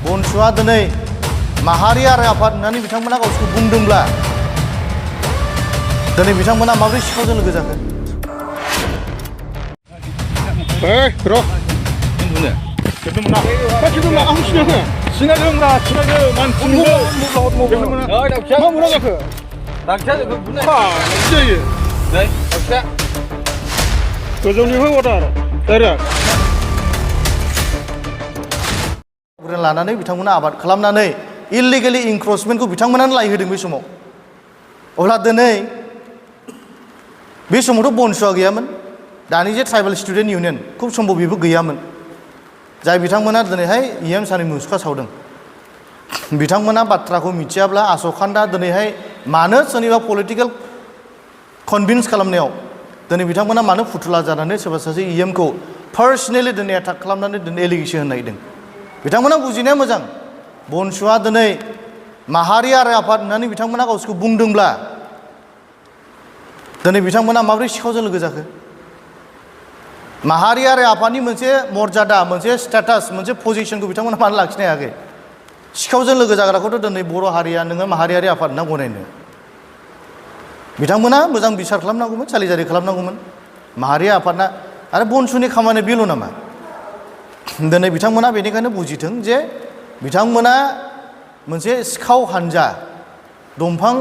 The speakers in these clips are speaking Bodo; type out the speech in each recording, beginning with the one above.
बनसुआ दिनै माहारियारि आफाद होननानै बिथांमोना गावसोरखौ बुंदोंब्ला दिनै बिथांमोना माबोरै सिखावजों लोगो जाखो? र' Kita menang. Kita menang. Aku sudah ke. Sengaja mancing ke. Kita menang. Mau menang ke? Tak saya benar. Jadi. Baik, tak. Kecuali water. Tidak. गुरेन लानानै बिथांमोना आबाद खालामनानै इलिगेलि इंक्रोचमेन्टखौ बिथांमोनानो लायहोदों बे समाव। अब्ला दिनै बे समावथ' बनसुआ गैयामोन। दानि जे ट्राइबेल स्टुडेन्ट इउनियन खुब सम्भव बेबो गैयामोन। जाय बिथांमोना दिनैहाय सानि मुसुखा सावदों। बिथांमोना बाथ्राखौ मिथियाब्ला आसखान्दा दिनैहाय मानो सोरनिबा पलिटिकेल कनभिन्स खालामनायाव दिनै बिथांमोना मानो फुथुला जानानै सोरबा सासे खौ पार्सनेलि दिनै एटाक खालामनानै दिनै एलिगेसन होनायदों। बिथांमोना बुजिनाया मोजां। बनसुआ दिनै माहारियारि आफाद होननानै बिथांमोना गावसोरखौ बुंदोंब्ला दिनै बिथांमोना माबोरै सिखावजों लोगो जाखो? माहारियारि आफादनि मोनसे मर्यादा, मोनसे स्टेटास, मोनसे पजिशनखौ बिथांमोना मानो लाखिनो हायाखै? सिखावजों लोगो जाग्राखौथ' दिनै बर' हारिया नोङो माहारियारि आफाद होनना गनायनो। बिथांमोना मोजां बिसार खालामनांगौमोन, सालिजारि खालामनांगौमोन माहारियारि आफादना। आरो बनसुनि खामानिया बेल' नामा? दिनै बिथांमोना बेनिखायनो बुजिथों जे बिथांमोना मोनसे सिखाव हानजा, दंफां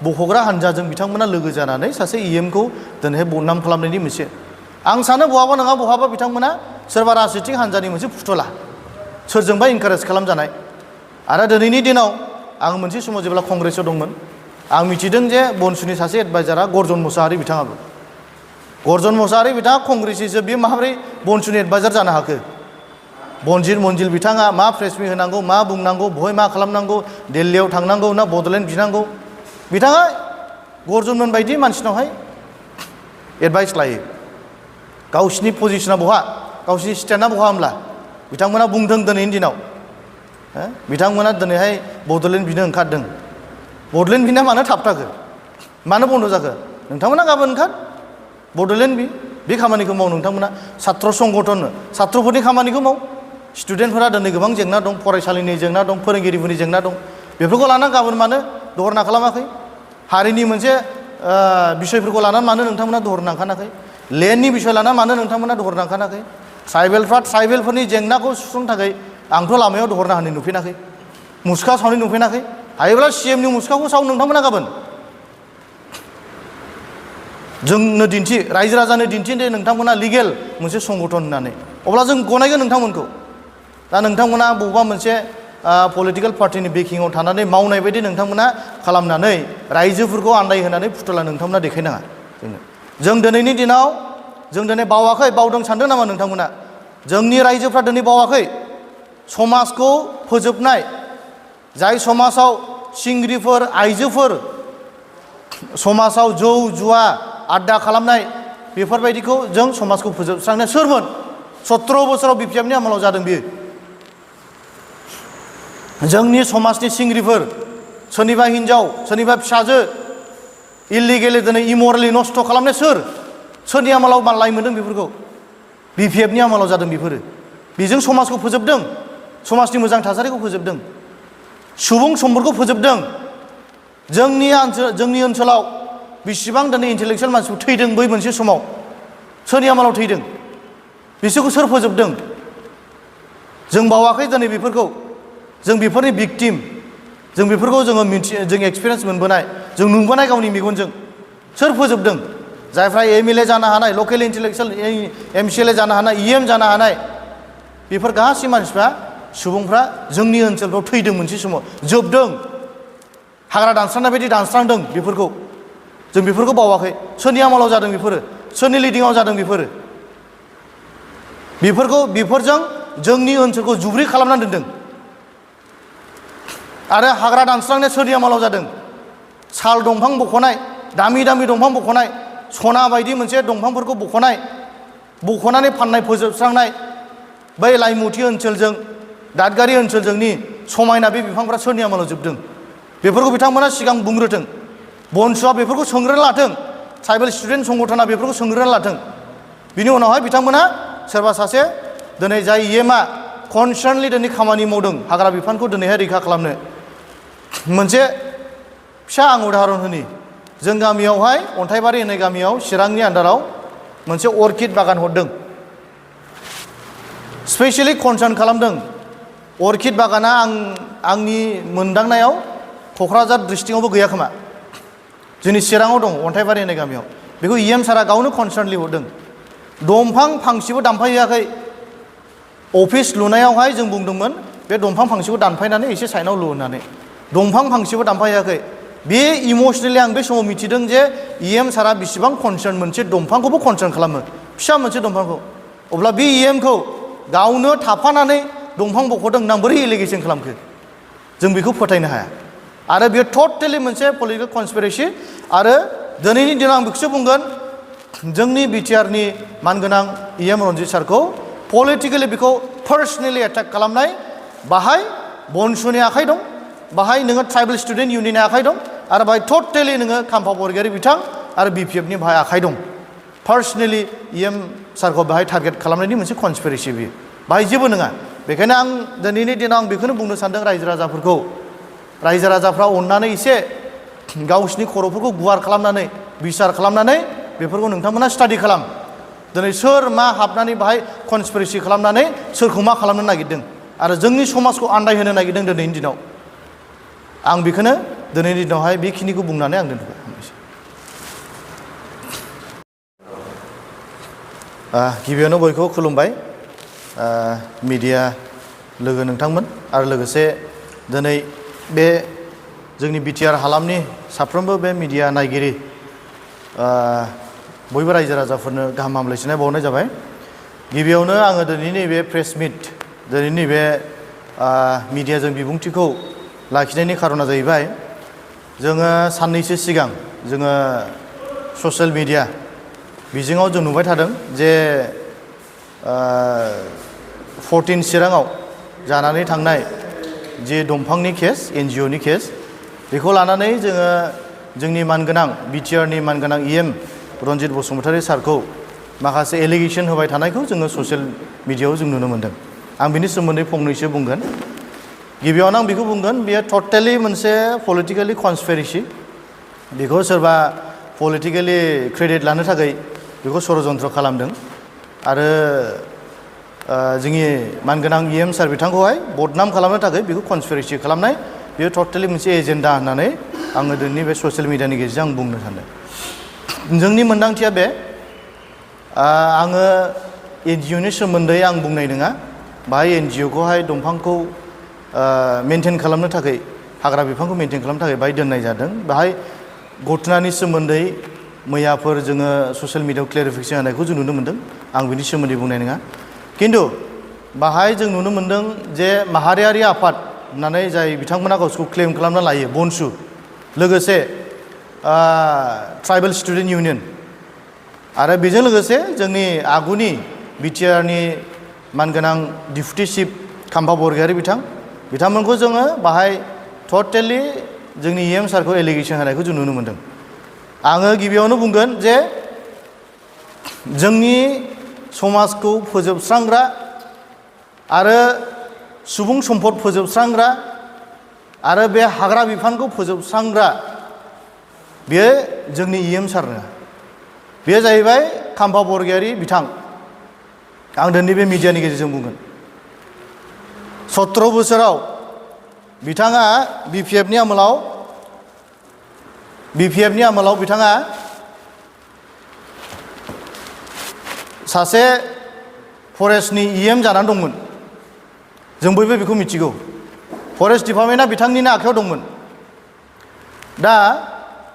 बख'ग्रा हानजाजों बिथांमोना लोगो जानानै सासे खौ दिनैहाय बदनाम खालामनायनि मोनसे, आं सानो बहाबा नङा बहाबा बिथांमोना सोरबा राजनितिक हानजानि मोनसे फुथुला, सोरजोंबा इनकारेज खालामजानाय। आरो दिनैनि दिनाव आं मोनसे समाव जेब्ला कंग्रेसआव दंमोन, आं मिथिदों जे बनसुनि सासे एडभाइजारा गर्जन मुसाहारि बिथाङाबो। गर्जन मुसाहारि बिथाङा कंग्रेसनिसो, बे माबोरै बनसुनि एडभाइजार जानो हाखो? मन्जिल बिथाङा मा प्रेस मिट होनांगौ, मा बुंनांगौ, बहाय मा खालामनांगौ, दिल्लीयाव थांनांगौ ना बड'लेण्ड बिनांगौ, बिथाङा गर्जनमोन बायदि मानसिनावहाय एडभाइस लायो। गावसिनि पजिशना बहा, गावसिनि स्टेन्डआ बहा होमब्ला बिथांमोना बुंदों दिनैनि दिनाव बिथांमोना दिनैहाय बड'लेण्ड बिनो ओंखारदों। बड'लेण्ड बिना मानो थाबथाखो? मानो बन्द' जाखो? नोंथांमोना गाबोन ओंखार बड'लेण्ड बे खामानिखौ माव। नोंथांमोना सात्र संगठन, सात्रफोरनि खामानिखौ माव। स्टुडेन्टफोरा दिनै गोबां जेंना दं, फरायसालिनि जेंना दं, फोरोंगिरिफोरनि जेंना दं। बेफोरखौ लानानै गाबोन मानो धरना खालामाखै? हारिनि मोनसे बिसयफोरखौ लानानै मानो नोंथांमोना धरना ओंखाराखै? लेन्डनि बिसय लानानै मानो नोंथांमोना धरना ओंखाराखै? ट्राइबेलफोरनि जेंनाखौ सुस्रांनो थाखाय आंथ' लामायाव धरना होनाय नुफेनाखै, मुसुखा सावनाय नुफेनाखै। हायोब्ला CMनि मुसुखाखौ साव नोंथांमोना गाबोन। जोंनो दिन्थि, रायजो राजानो दिन्थि दे नोंथांमोना लिगेल मोनसे संगठन होननानै। अब्ला जों गनायगोन नोंथांमोनखौ। दा नोंथांमोना बबेबा मोनसे पलिटिकेल पार्टिनि बेकिंआव थानानै मावनाय बायदि नोंथांमोना खालामनानै रायजोफोरखौ आन्दायहोनानै फुथुला नोंथांमोना देखायनाङा। जों दिनैनि दिनाव जों दिनै बावाखै, बावदों सानदों नामा नोंथांमोना? जोंनि रायजोफ्रा दिनै बावाखै। समाजखौ फोजोबनाय, जाय समाजाव सिंग्रिफोर, आइजोफोर, समाजाव जौ जुवा आड्डा खालामनाय, बेफोरबायदिखौ जों समाजखौ फोजोबस्रांनाय सोरमोन? 17 बोसोराव BPFनि आमोलाव जादों बियो। जोंनि समाजनि सिंग्रिफोर, सोरनिबा हिन्जाव, सोरनिबा फिसाजो इलिगेलि दिनै इमरेलि नस्थ' खालामनाय सोरनि आमोलाव लाय मोनदों? बेफोरखौ BPFनि आमोलाव जादों। बेफोरो बेजों समाजखौ फोजोबदों, समाजनि मोजां थासारिखौ फोजोबदों, सुबुं सम्पदखौ फोजोबदों। जोंनि ओनसोलाव बेसेबां दिनै इन्टेलेक्सुवेल मानसिफोर थैदों बै मोनसे समाव, सोरनि आमोलाव थैदों? बिसोरखौ सोर फोजोबदों? जों बावाखै दिनै बेफोरखौ। जों बेफोरनि भिक्टिम, जों बेफोरखौ जों एक्सपिरियेन्स मोनबोनाय, जों नुबोनाय गावनि मेगनजों। सोर फोजोबदों? जायफ्रा MLA जानो हानाय, लकेल इन्टेलेक्सुवेल MCLA जानो हानाय, EM जानो हानाय, बेफोर गासै मानसिफ्रा, सुबुंफ्रा जोंनि ओनसोलफ्राव थैदों मोनसे समाव, जोबदों। हाग्रा दानस्रांनाय बायदि दानस्रांदों बेफोरखौ। जों बेफोरखौ बावाखै। सोरनि आमोलाव जादों बेफोरो? सोरनि लिडिङाव जादों बेफोरो? बेफोरजों जोंनि ओनसोलखौ जुब्रि खालामनानै दोनदों। आरो हाग्रा दानस्रांनाया सोरनि आमोलाव जादों? साल दंफां बख'नाय, दामि दंफां बख'नाय, सना बायदि मोनसे दंफांफोरखौ बख'नानै फाननाय, फोजोबस्रांनाय, बै लाइमुथि ओनसोलजों, दादगारि ओनसोलजोंनि समायना बे बिफांफ्रा सोरनि आमोलाव जोबदों? बेफोरखौ बिथांमोना सिगां बुंग्रोथों। बनसुआ बेफोरखौ सोंग्रोना लाथों। ट्राइबेल स्टुडेन्ट संगठना बेफोरखौ सोंग्रोना लाथों। बिनि उनावहाय बिथांमोना सोरबा सासे दिनै जाय कनसार्नलि दिनै खामानि मावदों हाग्रा बिफानखौ दिनैहाय रैखा खालामनो मोनसे फिसा आं उदाहरन होनि जों गामियावहाय अन्थाइबारि होननाय गामियाव चिरांनि आन्दाराव मोनसे अर्किड बागान हरदों स्पेसियेलि कनसार्न खालामदों अर्किड बागाना आंनि मोनदांनायाव क'क्राझार डिस्ट्रिक्टआवबो गैया खोमा जोंनि चिराङाव दं अन्थाइबारि होननाय गामियाव बेखौ EM सारा गावनो कनसार्नलि हरदों दंफां फांसेबो दानफायहैयाखै अफिस लुनायावहाय जों बुंदोंमोन बे दंफां फांसेखौ दानफायनानै एसे साइडआव लु होननानै दंफां फांसेबो दानफायहैयाखै बे इमसनेलि आं बे समाव मिथिदों जे EM सारा बेसेबां कनसार्न मोनसे दंफांखौबो कनसार्न खालामो फिसा मोनसे दंफांखौ अब्ला बे EM खौ गावनो थाफानानै दंफां बख'दों आं बोरै एलिगेसन खालामखो जों बेखौ फोथायनो हाया आरो बेयो टटेलि मोनसे पलिटिकेल कनस्पिरेसि आरो दिनैनि दिनाव आं बेखौसो बुंगोन जोंनि बिटिआरनि मानगोनां EM रन्जित सारखौ पलिटिकेलि बेखौ पार्सनेलि एटाक खालामनाय बाहाय बनसुनि आखाइ दं बाहाय नोङो ट्राइबेल स्टुडेन्ट इउनियननि आखाइ दं आरो बाहाय टटेलि नोङो खाम्फा बरगयारि बिथां आरो BPF नि बाहाय आखाइ दं पार्सनेलि EM सारखौ बाहाय टारगेट खालामनायनि मोनसे कनस्पिरेसि बियो बाहाय जेबो नङा बेखायनो आं दिनैनि दिनाव आं बेखौनो बुंनो सानदों रायजो राजाफोरखौ रायजो राजाफ्रा अननानै एसे गावसिनि खर'फोरखौ गुवार खालामनानै बिसार खालामनानै बेफोरखौ नोंथांमोना स्टाडि खालाम दिनै सोर मा हाबनानै बाहाय कनस्पिरेसि खालामनानै सोरखौ मा खालामनो नागिरदों आरो जोंनि समाजखौ आन्दायहोनो नागिरदों दिनैनि दिनाव आं बेखौनो दिनैनि दिनावहाय बेखिनिखौ बुंनानै आं दोनथ'बाय गिबियावनो बयखौबो खुलुमबाय मिडिया लोगो नोंथांमोन आरो लोगोसे दिनै बे जोंनि बिटिआर हालामनि साफ्रोमबो बे मिडिया नायगिरि बयबो रायजो राजाफोरनो गाहाम हामलायथिनाय बावनाय जाबाय गिबियावनो आङो दिनैनि बे प्रेस मिट दिनैनि बे मिडियाजों बिबुंथिखौ लाखिनायनि खारना जाहैबाय जोङो साननैसो सिगां जोङो ससियेल मिडिया बिजोङाव जों नुबाय थादों जे 14 चिराङाव जानानै थांनाय जे दंफांनि केस NGO नि केस बेखौ लानानै जोङो जोंनि मानगोनां बिटिआरनि मानगोनां EM रन्जित बसुमतारी सारखौ माखासे एलिगेसन होबाय थानायखौ जोङो ससियेल मिडियायाव जों नुनो मोनदों आं बिनि सोमोन्दै फंनैसो बुंगोन गिबियावनो आं बेखौ बुंगोन बेयो टटेलि मोनसे पलिटिकेलि कनस्पिरेसि बेखौ सोरबा पलिटिकेलि क्रेडिट लानो थाखाय बेखौ षड़यन्त्र खालामदों आरो जोंनि मानगोनां EM सार बिथांखौहाय बदनाम खालामनो थाखाय बेखौ कनस्पिरेसि खालामनाय बेयो टटेलि मोनसे एजेन्डा होननानै आङो दिनैनि बे ससियेल मिडियानि गेजेरजों आं बुंनो सानदों जोंनि मोनदांथिया बे आङो NGO नि सोमोन्दै आं बुंनाय नङा बाहाय NGO खौहाय दंफांखौ मेनटेन खालामनो थाखाय हाग्रा बिफांखौ मेनटेन खालामनो थाखाय बाहाय दोननाय जादों बाहाय घटनानि सोमोन्दै मैयाफोर जोङो ससियेल मिडियायाव क्लेरिफिकेसन होनायखौ जों नुनो मोनदों आं बिनि सोमोन्दै बुंनाय नङा खिन्थु बाहाय जों नुनो मोनदों जे माहारियारि आफाद होननानै जाय बिथांमोना गावसोरखौ क्लेम खालामना लायो बनसु लोगोसे ट्राइबेल स्टुडेन्ट इउनियन आरो बेजों लोगोसे जोंनि आगुनि बिटिआरनि मानगोनां डिप्युटि चिफ खाम्फा बरगयारि बिथांमोनखौ जोङो बाहाय टटेलि जोंनि EM सारखौ एलिगेसन होनायखौ जों नुनो मोनदों आङो गिबियावनो बुंगोन जे जोंनि समाजखौ फोजोबस्रांग्रा आरो सुबुं सम्पद फोजोबस्रांग्रा आरो बे हाग्रा बिफानखौ फोजोबस्रांग्रा बेयो जोंनि EM सार नङा बेयो जाहैबाय खाम्फा बरगयारि बिथां आं दिनै बे मिडियानि गेजेरजों बुंगोन 17 बोसोराव बिथाङा BPF नि आमोलाव बिथाङा सासे फरेस्टनि EM जानानै दंमोन जों बयबो बेखौ मिथिगौ फरेस्ट डिपार्टमेन्टआ बिथांनिनो आखायाव दंमोन दा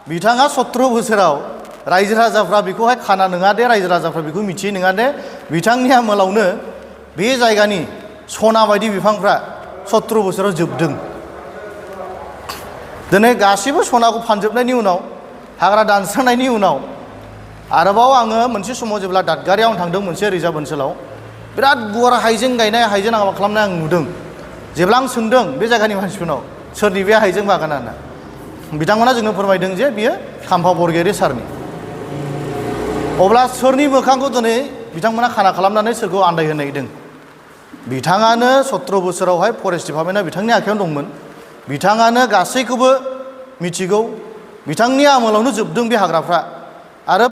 बिथाङा 17 बोसोराव रायजो राजाफ्रा बेखौहाय खाना नङा दे रायजो राजाफ्रा बेखौ मिथियो नङा दे बिथांनि आमोलावनो बे जायगानि सना बायदि बिफांफ्रा 17 बोसोराव जोबदों दिनै गासैबो सनाखौ फानजोबनायनि उनाव हाग्रा दानस्रांनायनि उनाव आरोबाव आङो मोनसे समाव जेब्ला दादगारियाव थांदों मोनसे रिजार्भ ओनसोलाव बिराद गुवार हाइजें गायनाय हाइजें आबाद खालामनाय आं नुदों जेब्ला आं सोंदों बे जायगानि मानसिफोरनाव सोरनि बे हाइजें बागाना होनना बिथांमोना जोंनो फोरमायदों जे बियो खाम्फा बरगयारि सारनि अब्ला सोरनि मोखांखौ दिनै बिथांमोना खाना खालामनानै सोरखौ आन्दायहोनो नागिरदों बिथाङानो 17 बोसोरावहाय फरेस्ट डिपार्टमेन्टआ बिथांनि आखायाव दंमोन बिथाङानो गासैखौबो मिथिगौ बिथांनि आमोलावनो जोबदों बे हाग्राफ्रा आरो